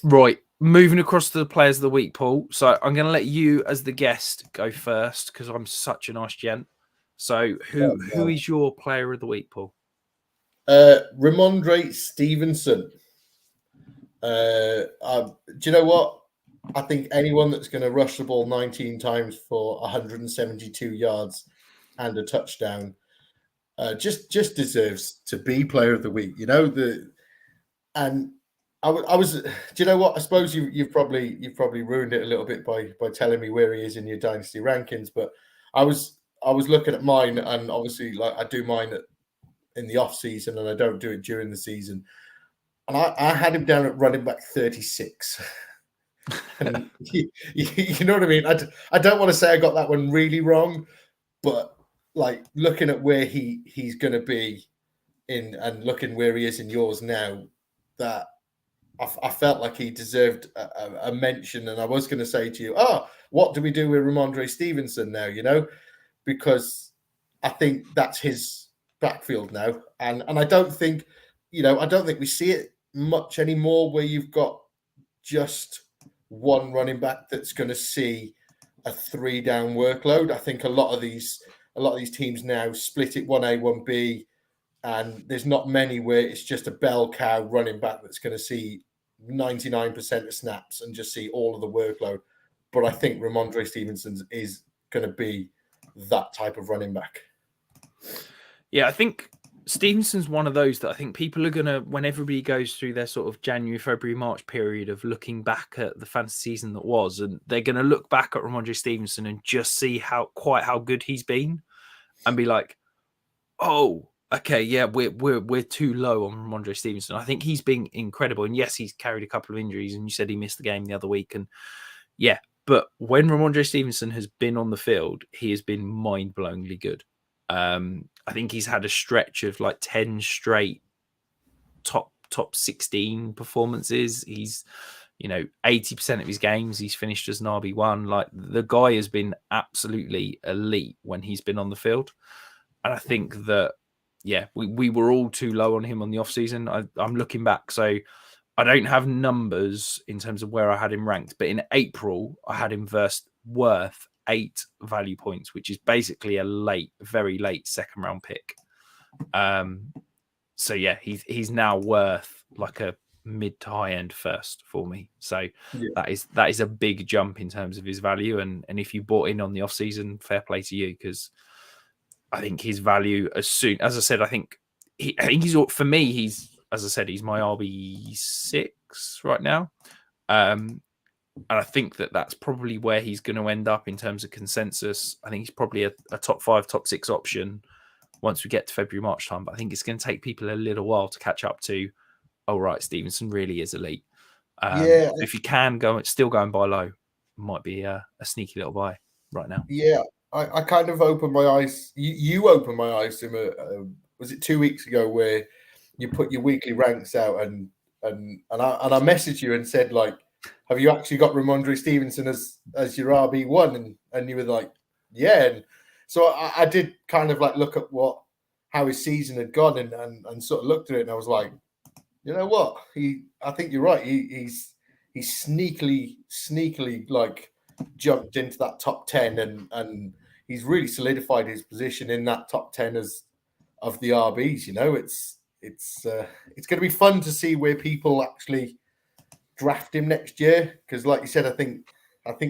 Right. Moving across to the players of the week, Paul. So I'm going to let you, as the guest, go first because I'm such a nice gent. So who is your player of the week, Paul? Ramondre Stevenson. Do you know what? I think anyone that's going to rush the ball 19 times for 172 yards and a touchdown just deserves to be player of the week. And I was. Do you know what? I suppose you've probably ruined it a little bit by telling me where he is in your dynasty rankings. But I was looking at mine, and obviously, like I do mine in the off season, and I don't do it during the season. And I had him down at running back 36. And you know what I mean? I don't want to say I got that one really wrong, but like looking at where he's going to be in and looking where he is in yours now, that I felt like he deserved a mention. And I was going to say to you, what do we do with Ramondre Stevenson now? Because I think that's his backfield now, and I don't think we see it much anymore where you've got just one running back that's going to see a 3-down workload. I think a lot of these teams now split it 1A, 1B, and there's not many where it's just a bell cow running back that's going to see 99% of snaps and just see all of the workload. But I think Ramondre Stevenson is going to be that type of running back. Yeah, I think Stevenson's one of those that I think people are going to, when everybody goes through their sort of January, February, March period of looking back at the fantasy season that was, and they're going to look back at Ramondre Stevenson and just see how good he's been and be like, oh, okay, yeah, we're too low on Ramondre Stevenson. I think he's been incredible. And yes, he's carried a couple of injuries, and you said he missed the game the other week. And yeah, but when Ramondre Stevenson has been on the field, he has been mind-blowingly good. I think he's had a stretch of like 10 straight top 16 performances. He's, 80% of his games he's finished as an RB1. Like the guy has been absolutely elite when he's been on the field. And I think that, yeah, we were all too low on him on the offseason. I'm looking back. So I don't have numbers in terms of where I had him ranked, but in April, I had him worth 8 value points, which is basically a very late second round pick. So yeah, he's now worth like a mid to high end first for me. So yeah, that is a big jump in terms of his value. And if you bought in on the off season, fair play to you, because I think his value as I said, I think he's for me, he's as I said, he's my RB6 right now. And I think that's probably where he's going to end up in terms of consensus. I think he's probably a top 5, top 6 option once we get to February, March time. But I think it's going to take people a little while to catch up to, oh, right, Stevenson really is elite. If you can still go and buy low, might be a sneaky little buy right now. Yeah, I kind of opened my eyes. You opened my eyes to him. Was it 2 weeks ago where you put your weekly ranks out and I messaged you and said, like, have you actually got Ramondre Stevenson as your RB1? And you were like, yeah. And so I did kind of like look at how his season had gone and sort of looked at it, and I was like, you know what? I think you're right. He's sneakily like jumped into that top 10 and he's really solidified his position in that top 10 of the RBs. You know, it's going to be fun to see where people actually draft him next year, because like you said, I think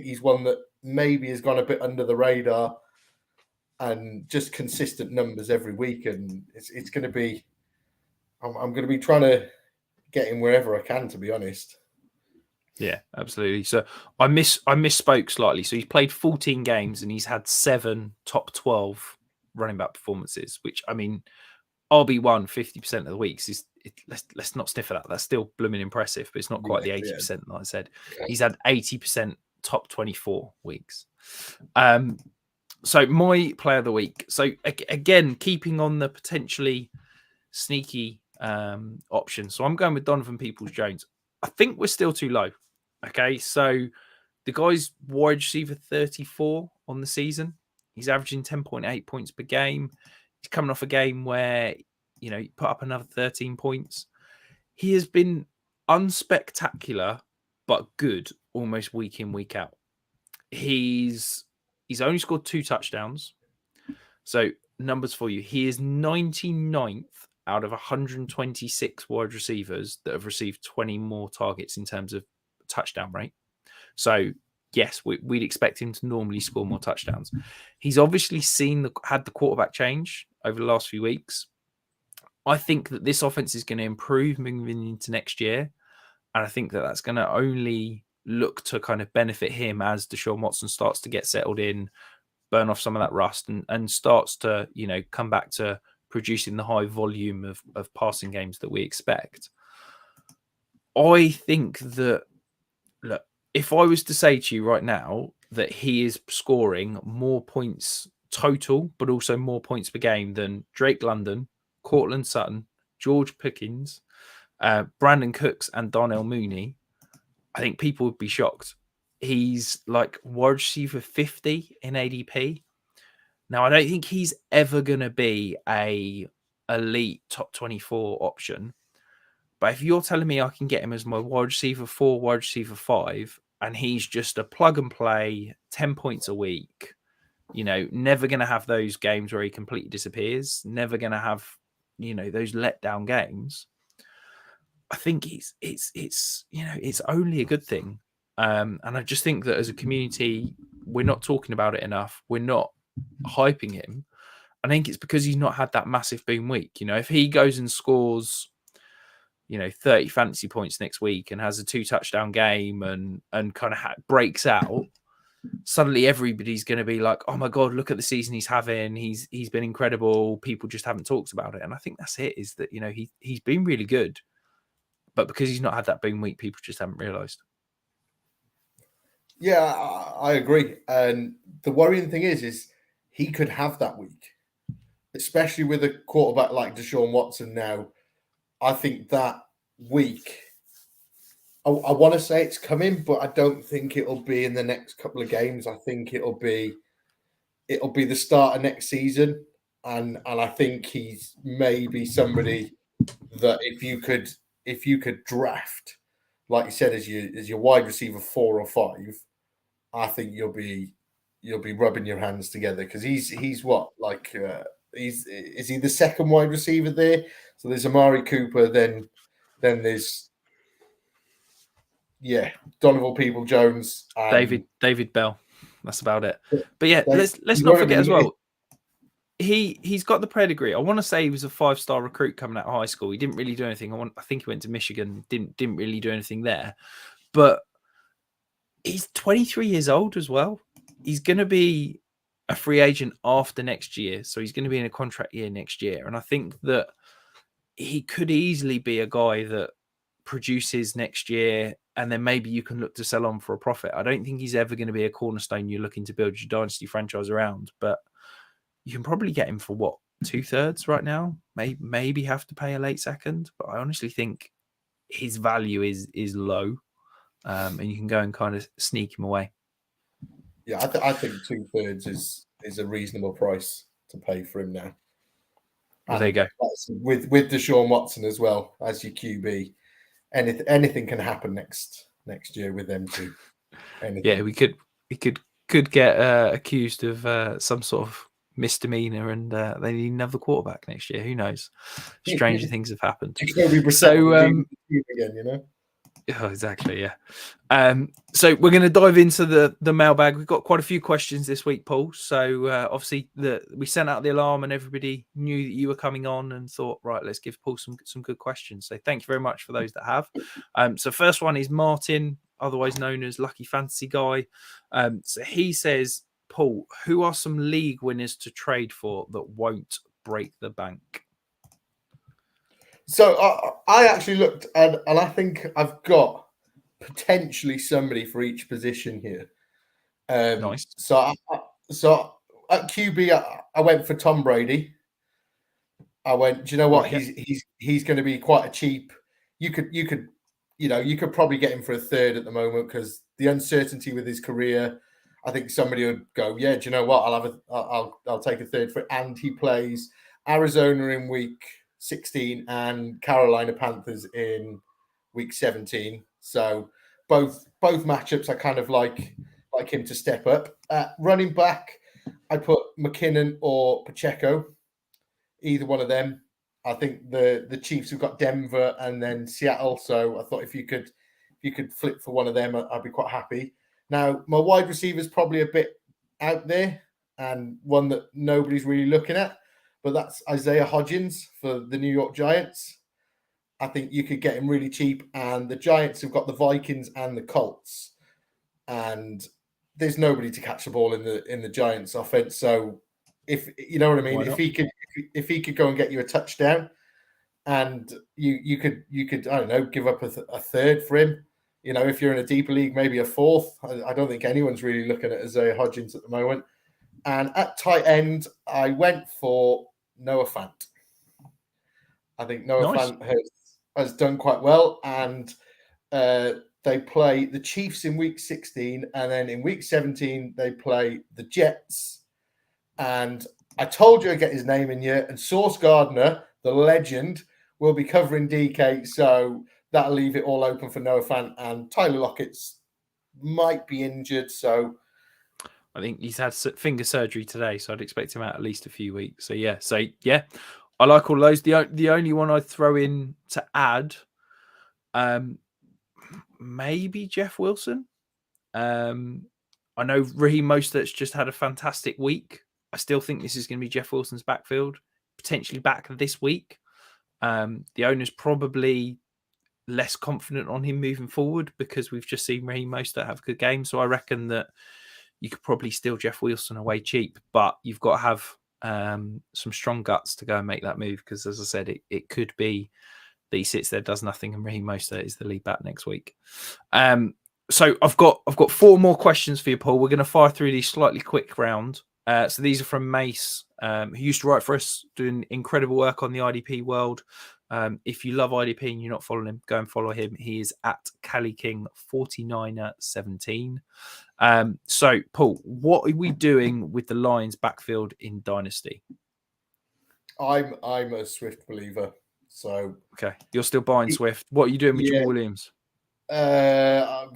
he's one that maybe has gone a bit under the radar and just consistent numbers every week, and it's going to be I'm going to be trying to get him wherever I can, to be honest. Yeah, absolutely. So I misspoke slightly. So he's played 14 games and he's had 7 top 12 running back performances, which, I mean, RB1 50% of the weeks is let's not sniff at that. That's still blooming impressive, but it's not quite the 80% that I said. He's had 80% top 24 weeks. So my player of the week. So again, keeping on the potentially sneaky option. So I'm going with Donovan Peoples-Jones. I think we're still too low. Okay, so the guy's wide receiver 34 on the season. He's averaging 10.8 points per game. He's coming off a game where, you know, he put up another 13 points. He has been unspectacular, but good almost week in, week out. He's only scored 2 touchdowns. So numbers for you. He is 99th out of 126 wide receivers that have received 20 more targets in terms of touchdown rate. So yes, we'd expect him to normally score more touchdowns. He's obviously had the quarterback change over the last few weeks. I think that this offense is going to improve moving into next year. And I think that that's going to only look to kind of benefit him as Deshaun Watson starts to get settled in, burn off some of that rust and starts to, you know, come back to producing the high volume of passing games that we expect. I think that, look, if I was to say to you right now that he is scoring more points total, but also more points per game than Drake London, Cortland Sutton, George Pickens, Brandon Cooks, and Darnell Mooney, I think people would be shocked. He's like wide receiver 50 in ADP. Now, I don't think he's ever going to be a elite top 24 option. But if you're telling me I can get him as my wide receiver 4, wide receiver 5, and he's just a plug and play, 10 points a week, you know, never going to have those games where he completely disappears, never going to have, you know, those letdown games, I think it's only a good thing. And I just think that as a community, we're not talking about it enough. We're not hyping him. I think it's because he's not had that massive boom week. You know, if he goes and scores, you know, 30 fantasy points next week and has a 2 touchdown game and kind of breaks out, suddenly everybody's going to be like, oh my God, look at the season he's having. He's been incredible. People just haven't talked about it. And I think that's it, is that, you know, he's been really good, but because he's not had that boom week, people just haven't realized. Yeah, I agree. And the worrying thing is he could have that week, especially with a quarterback like Deshaun Watson now. I think that week, I want to say it's coming, but I don't think it'll be in the next couple of games. I think it'll be the start of next season, and I think he's maybe somebody that if you could draft, like you said, as your wide receiver 4 or 5, I think you'll be rubbing your hands together, because he's what, like is he the second wide receiver there? So there's Amari Cooper, then there's Donovan Peoples-Jones, David Bell. That's about it. But yeah, let's not forget as well. he's got the pedigree. I want to say he was a 5-star recruit coming out of high school. He didn't really do anything. I think he went to Michigan. Didn't really do anything there. But he's 23 years old as well. He's going to be a free agent after next year, so he's going to be in a contract year next year. And I think that he could easily be a guy that produces next year, and then maybe you can look to sell on for a profit. I don't think he's ever going to be a cornerstone you're looking to build your dynasty franchise around, but you can probably get him for what, 2/3 right now? Maybe have to pay a late second, but I honestly think his value is low, and you can go and kind of sneak him away. Yeah, I think 2/3 is a reasonable price to pay for him now. Well, there you go. With Deshaun Watson as well as your QB, anything can happen next year with them too. Yeah, we could get accused of some sort of misdemeanor, and they need another quarterback next year. Who knows? Stranger things have happened. So, again, you know. Oh, exactly, yeah. So we're going to dive into the mailbag. We've got quite a few questions this week, Paul. So obviously we sent out the alarm and everybody knew that you were coming on and thought, right, let's give Paul some good questions. So thank you very much for those that have. So first one is Martin, otherwise known as Lucky Fantasy Guy. So he says, Paul, who are some league winners to trade for that won't break the bank? So I actually looked and I think I've got potentially somebody for each position here. Nice. So at QB, I went for Tom Brady. I went, do you know what? Right. He's going to be quite a cheap. You could probably get him for a third at the moment because the uncertainty with his career. I think somebody would go, yeah, do you know what? I'll take a third for it. And he plays Arizona in week 16 and Carolina Panthers in week 17. So both matchups I kind of like him to step up. Running back, I put McKinnon or Pacheco, either one of them. I think the Chiefs have got Denver and then Seattle. So I thought if you could flip for one of them, I'd be quite happy. Now my wide receiver is probably a bit out there and one that nobody's really looking at. But that's Isaiah Hodgins for the New York Giants. I think you could get him really cheap. And the Giants have got the Vikings and the Colts. And there's nobody to catch the ball in the Giants offense. So if you know what I mean, if he could go and get you a touchdown and you could, I don't know, give up a third for him. You know, if you're in a deeper league, maybe a fourth. I don't think anyone's really looking at Isaiah Hodgins at the moment. And at tight end, I went for Noah Fant. I think Noah Fant has done quite well. And they play the Chiefs in week 16. And then in week 17, they play the Jets. And I told you I'd get his name in here. And Sauce Gardner, the legend, will be covering DK. So that'll leave it all open for Noah Fant. And Tyler Lockett's might be injured. So I think he's had finger surgery today, so I'd expect him out at least a few weeks. So yeah, I like all those. The only one I'd throw in to add, maybe Jeff Wilson. I know Raheem Mostert's just had a fantastic week. I still think this is going to be Jeff Wilson's backfield, potentially back this week. The owner's probably less confident on him moving forward because we've just seen Raheem Mostert have a good game. So I reckon that you could probably steal Jeff Wilson away cheap, but you've got to have some strong guts to go and make that move because, as I said, it could be that he sits there, does nothing, and Raheem Mostert is the lead back next week. So I've got 4 more questions for you, Paul. We're going to fire through these slightly quick round. So these are from Mace, who used to write for us, doing incredible work on the IDP world. If you love IDP and you're not following him, go and follow him. He is at CaliKing49er17. So, Paul, what are we doing with the Lions backfield in Dynasty? I'm a Swift believer. So okay, you're still buying Swift. What are you doing with Jamal Williams? I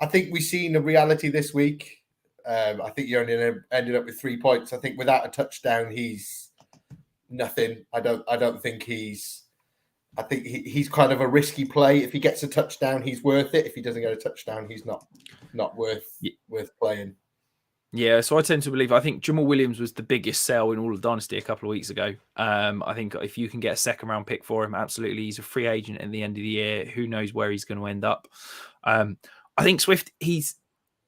think we've seen a reality this week. I think you only ended up with 3 points. I think without a touchdown, he's nothing. I don't think he's. I think he's kind of a risky play. If he gets a touchdown, he's worth it. If he doesn't get a touchdown, he's not worth playing. Yeah, so I tend to believe, I think Jamal Williams was the biggest sell in all of Dynasty a couple of weeks ago. I think if you can get a second round pick for him, absolutely. He's a free agent at the end of the year. Who knows where he's going to end up? I think Swift, he's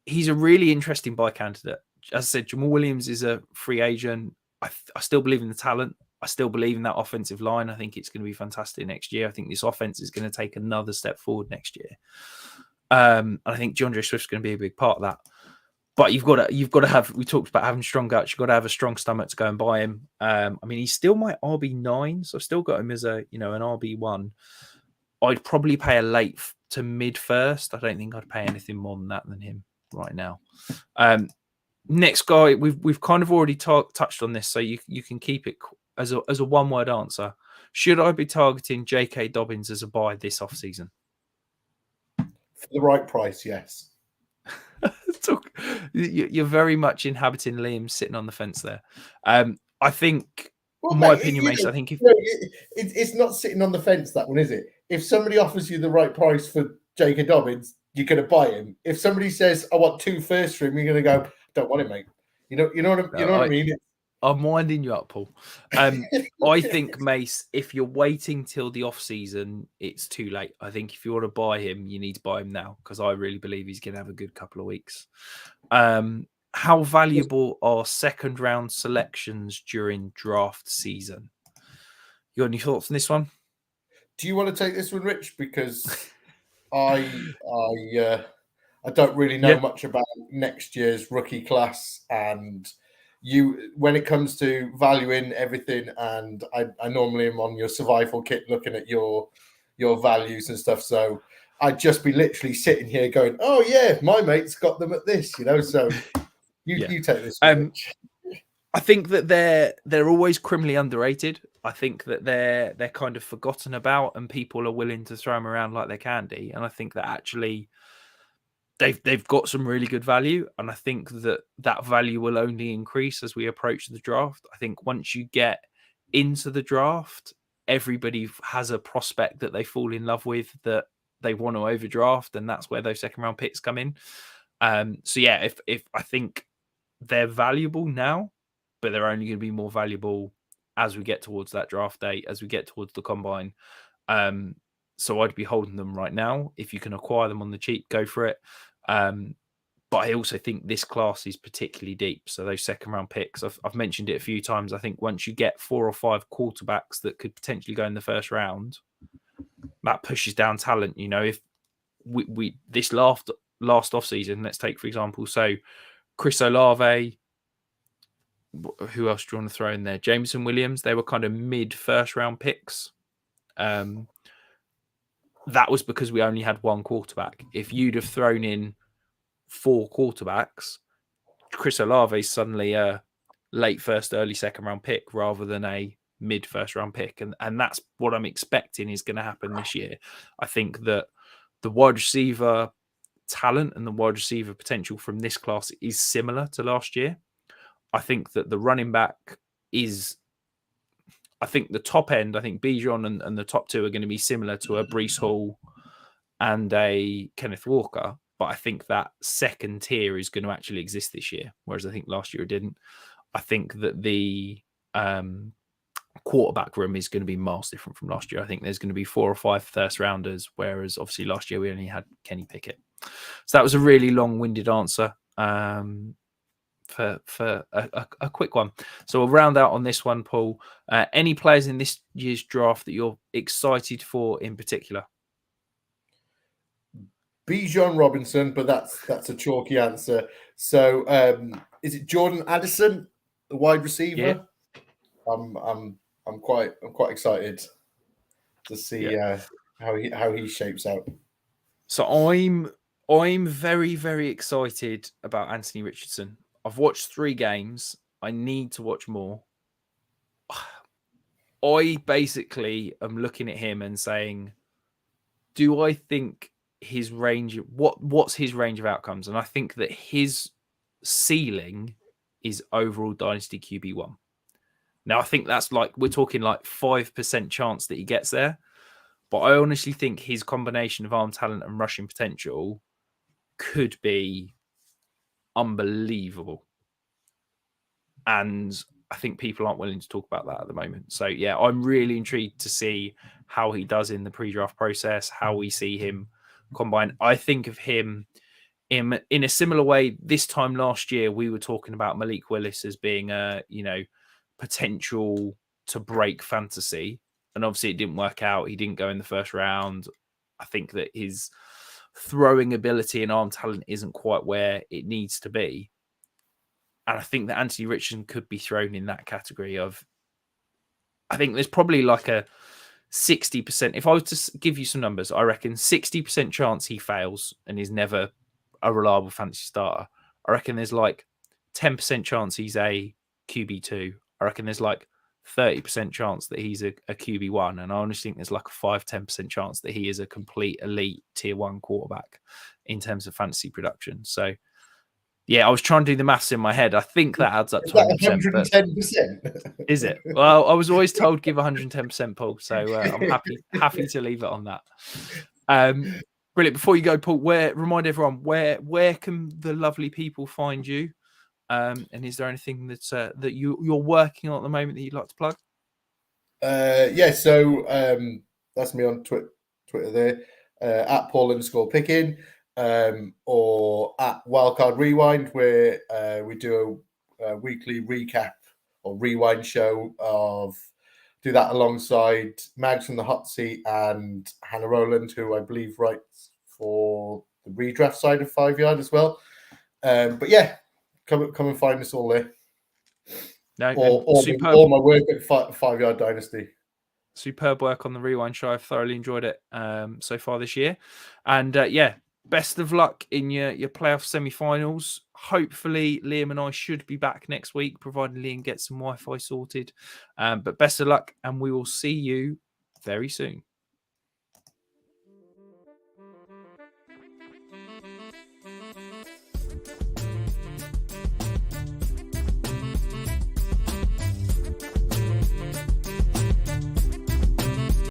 a really interesting buy candidate. As I said, Jamal Williams is a free agent. I still believe in the talent. I still believe in that offensive line. I think it's going to be fantastic next year. I think this offense is going to take another step forward next year. And I think DeAndre Swift's going to be a big part of that. But you've got to have. We talked about having strong guts. You've got to have a strong stomach to go and buy him. I mean, he's still my RB9, so I've still got him as an RB1. I'd probably pay a late to mid first. I don't think I'd pay anything more than that than him right now. Next guy, we've kind of already touched on this, so you can keep it as a one word answer. Should I be targeting J.K. Dobbins as a buy this offseason? For the right price, yes. You're very much inhabiting Liam sitting on the fence there. I think, my opinion, Mace, I think it's not sitting on the fence, that one, is it? If somebody offers you the right price for J.K. Dobbins, you're going to buy him. If somebody says, I want 2 firsts for him, you're going to go, don't want it, mate. You know what I mean? I'm winding you up, Paul. I think, Mace, if you're waiting till the off season, it's too late. I think if you want to buy him, you need to buy him now, because I really believe he's going to have a good couple of weeks. How valuable are second round selections during draft season? You got any thoughts on this one? Do you want to take this one, Rich? Because I don't really know much about next year's rookie class, and when it comes to valuing everything, and I normally am on your survival kit looking at your values and stuff. So I'd just be literally sitting here going, oh yeah, my mate's got them at this, so you take this one, Rich. I think that they're always criminally underrated. I think that they're kind of forgotten about, and people are willing to throw them around like they're candy. And I think that actually they've got some really good value, and I think that value will only increase as we approach the draft. I think once you get into the draft, everybody has a prospect that they fall in love with, that they want to overdraft, and that's where those second round picks come in. So yeah, if I think they're valuable now, but they're only going to be more valuable as we get towards that draft date, as we get towards the combine. So I'd be holding them right now. If you can acquire them on the cheap, go for it. But I also think this class is particularly deep. So those second round picks, I've mentioned it a few times. I think once you get 4 or 5 quarterbacks that could potentially go in the first round, that pushes down talent. If we this last off season, let's take for example, so Chris Olave, who else do you want to throw in there? Jameson Williams, they were kind of mid first round picks. That was because we only had 1 quarterback. If you'd have thrown in 4 quarterbacks, Chris Olave is suddenly a late first, early second round pick rather than a mid first round pick. And that's what I'm expecting is going to happen this year. I think that the wide receiver talent and the wide receiver potential from this class is similar to last year. I think that the running back is, I think the top end, I think Bijan and the top 2 are going to be similar to a Breece Hall and a Kenneth Walker. But I think that second tier is going to actually exist this year, whereas I think last year it didn't. I think that the quarterback room is going to be miles different from last year. I think there's going to be 4 or 5 first rounders, whereas obviously last year we only had Kenny Pickett. So that was a really long-winded answer. For a quick one. So we'll round out on this one, Paul. Any players in this year's draft that you're excited for in particular? Bijan Robinson, but that's a chalky answer. So is it Jordan Addison, the wide receiver? Yeah. I'm quite excited to see how he shapes out. So I'm very, very excited about Anthony Richardson. I've watched 3 games. I need to watch more. I basically am looking at him and saying, do I think his range, what's his range of outcomes? And I think that his ceiling is overall Dynasty QB1. Now, I think that's we're talking 5% chance that he gets there. But I honestly think his combination of arm talent and rushing potential could be unbelievable. And I think people aren't willing to talk about that at the moment. So, yeah, I'm really intrigued to see how he does in the pre-draft process, how we see him combine. I think of him in a similar way. This time last year, we were talking about Malik Willis as being a, potential to break fantasy. And obviously it didn't work out. He didn't go in the first round. I think that his throwing ability and arm talent isn't quite where it needs to be. And I think that Anthony Richardson could be thrown in that category of, I think there's probably like a 60%. If I was to give you some numbers, I reckon 60% chance he fails and is never a reliable fantasy starter. I reckon there's like 10% chance he's a QB2. I reckon there's like 30% chance that he's a QB1. And I honestly think there's like a 5-10% chance that he is a complete elite tier 1 quarterback in terms of fantasy production. So, yeah, I was trying to do the maths in my head. I think that adds up to 100%. 110%. Is it? Well, I was always told give 110%, Paul. So I'm happy to leave it on that. Brilliant. Before you go, Paul, remind everyone where can the lovely people find you? And is there anything that you're working on at the moment that you'd like to plug? So that's me on Twitter there, at Paul_Picken, or at Wildcard Rewind, where we do a weekly recap or rewind show do that alongside Mags from the Hot Seat and Hannah Rowland, who I believe writes for the redraft side of 5 Yard as well. But yeah, come and find us all there. Or my work at 5 Yard Dynasty. Superb work on the Rewind show. I've thoroughly enjoyed it so far this year. And best of luck in your playoff semi-finals. Hopefully, Liam and I should be back next week, provided Liam gets some Wi-Fi sorted. But best of luck, and we will see you very soon.